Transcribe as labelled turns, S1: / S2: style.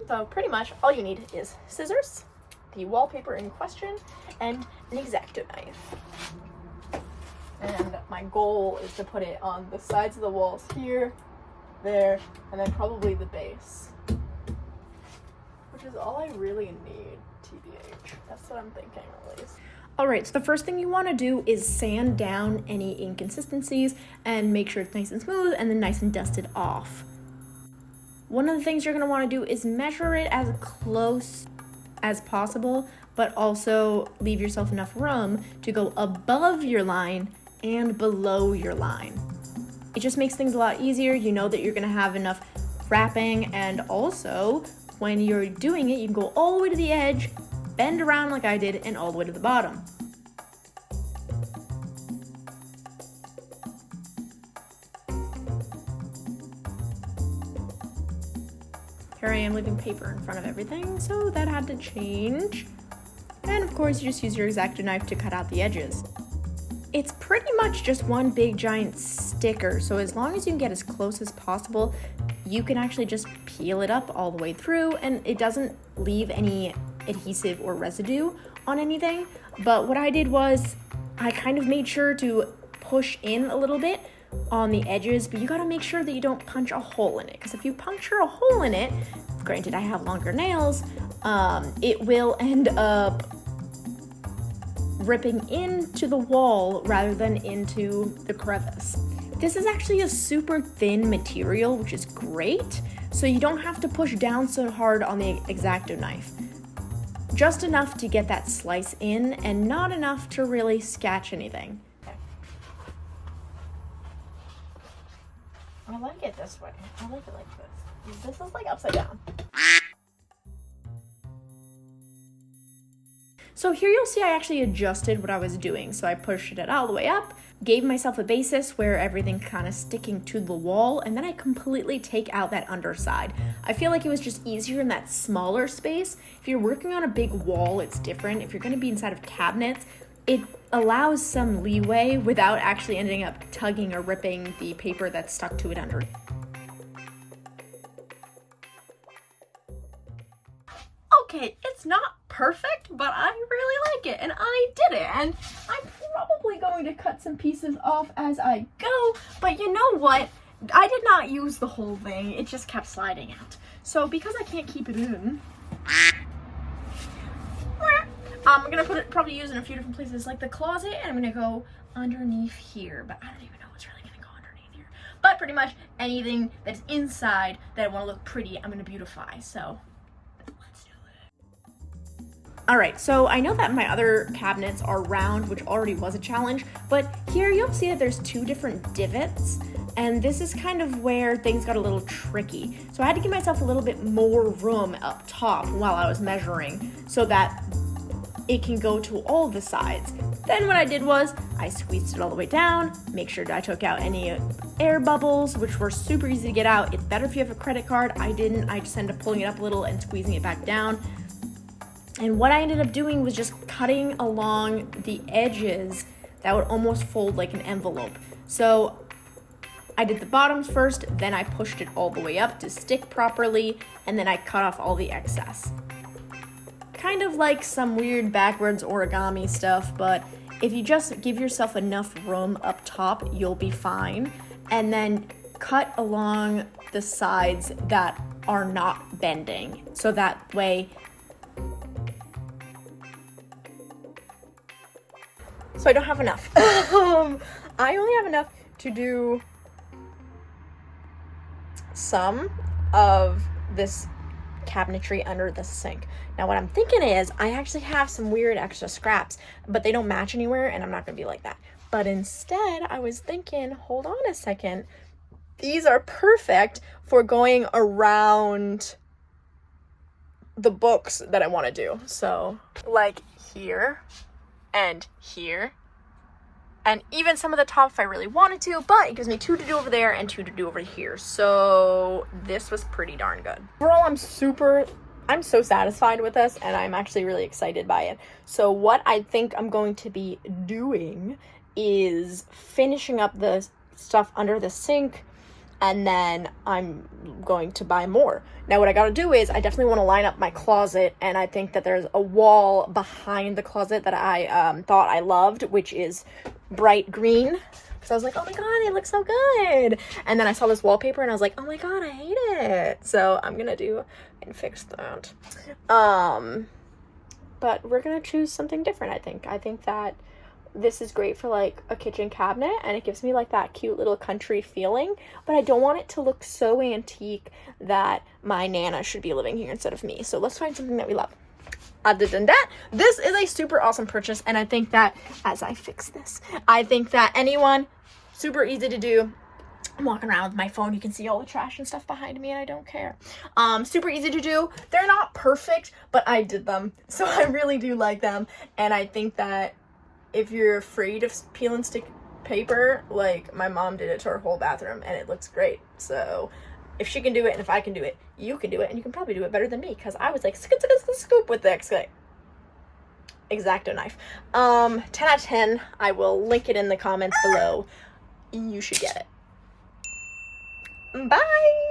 S1: So pretty much all you need is scissors, the wallpaper in question, and an Exacto knife. And my goal is to put it on the sides of the walls here, there, and then probably the base. Which is all I really need, TBH. That's what I'm thinking, at least. Alright, so the first thing you want to do is sand down any inconsistencies and make sure it's nice and smooth and then nice and dusted off. One of the things you're going to want to do is measure it as close as possible, but also leave yourself enough room to go above your line and below your line. It just makes things a lot easier. You know that you're going to have enough wrapping, and also when you're doing it, you can go all the way to the edge, bend around like I did, and all the way to the bottom. Here I am leaving paper in front of everything, so that had to change. And of course, you just use your Exacto knife to cut out the edges. It's pretty much just one big giant sticker, so as long as you can get as close as possible, you can actually just peel it up all the way through, and it doesn't leave any adhesive or residue on anything. But what I did was I kind of made sure to push in a little bit on the edges, but you gotta make sure that you don't punch a hole in it, because if you puncture a hole in it, granted I have longer nails, it will end up ripping into the wall rather than into the crevice. This is actually a super thin material, which is great, so you don't have to push down so hard on the Exacto knife. Just enough to get that slice in and not enough to really scratch anything. I like it this way. I like it like this. This is like upside down. So here you'll see I actually adjusted what I was doing. So I pushed it all the way up, gave myself a basis where everything kind of sticking to the wall, and then I completely take out that underside. I feel like it was just easier in that smaller space. If you're working on a big wall, it's different. If you're going to be inside of cabinets, it allows some leeway without actually ending up tugging or ripping the paper that's stuck to it under. Okay, it's not perfect, but I really like it, and I did it, and I'm probably going to cut some pieces off as I go, but you know what? I did not use the whole thing, it just kept sliding out. So because I can't keep it in, I'm gonna probably use it in a few different places, like the closet, and I'm gonna go underneath here, but I don't even know what's really gonna go underneath here. But pretty much anything that's inside that I wanna look pretty, I'm gonna beautify, so let's do it. All right, so I know that my other cabinets are round, which already was a challenge, but here you'll see that there's two different divots, and this is kind of where things got a little tricky. So I had to give myself a little bit more room up top while I was measuring so that it can go to all the sides. Then what I did was I squeezed it all the way down, make sure that I took out any air bubbles, which were super easy to get out. It's better if you have a credit card. I didn't, I just ended up pulling it up a little and squeezing it back down. And what I ended up doing was just cutting along the edges that would almost fold like an envelope. So I did the bottoms first, then I pushed it all the way up to stick properly, and then I cut off all the excess. Kind of like some weird backwards origami stuff, but if you just give yourself enough room up top, you'll be fine. And then cut along the sides that are not bending, so that way. So I don't have enough. I only have enough to do some of this cabinetry under the sink. Now what I'm thinking is I actually have some weird extra scraps, but they don't match anywhere, and I'm not gonna be like that. But instead I was thinking, hold on a second, these are perfect for going around the books that I want to do. So like here and here, and even some of the top if I really wanted to, but it gives me 2 to do over there and 2 to do over here. So this was pretty darn good. Overall, I'm so satisfied with this, and I'm actually really excited by it. So what I think I'm going to be doing is finishing up the stuff under the sink, and then I'm going to buy more. Now what I gotta do is I definitely want to line up my closet, and I think that there's a wall behind the closet that I thought I loved, which is bright green. So I was like, oh my god, it looks so good. And then I saw this wallpaper and I was like, oh my god, I hate it. So I'm gonna do and fix that. But we're gonna choose something different, I think. I think that this is great for like a kitchen cabinet, and it gives me like that cute little country feeling, but I don't want it to look so antique that my Nana should be living here instead of me. So let's find something that we love. Other than that, this is a super awesome purchase, and I think that as I fix this, I think that anyone, super easy to do. I'm walking around with my phone. You can see all the trash and stuff behind me, and I don't care. Super easy to do. They're not perfect, but I did them, so I really do like them. And I think that if you're afraid of peel and stick paper, like my mom did it to her whole bathroom, and it looks great. So if she can do it, and if I can do it, you can do it, and you can probably do it better than me, because I was like scoop with the Exacto knife. 10 out of 10. I will link it in the comments below. You should get it. Bye!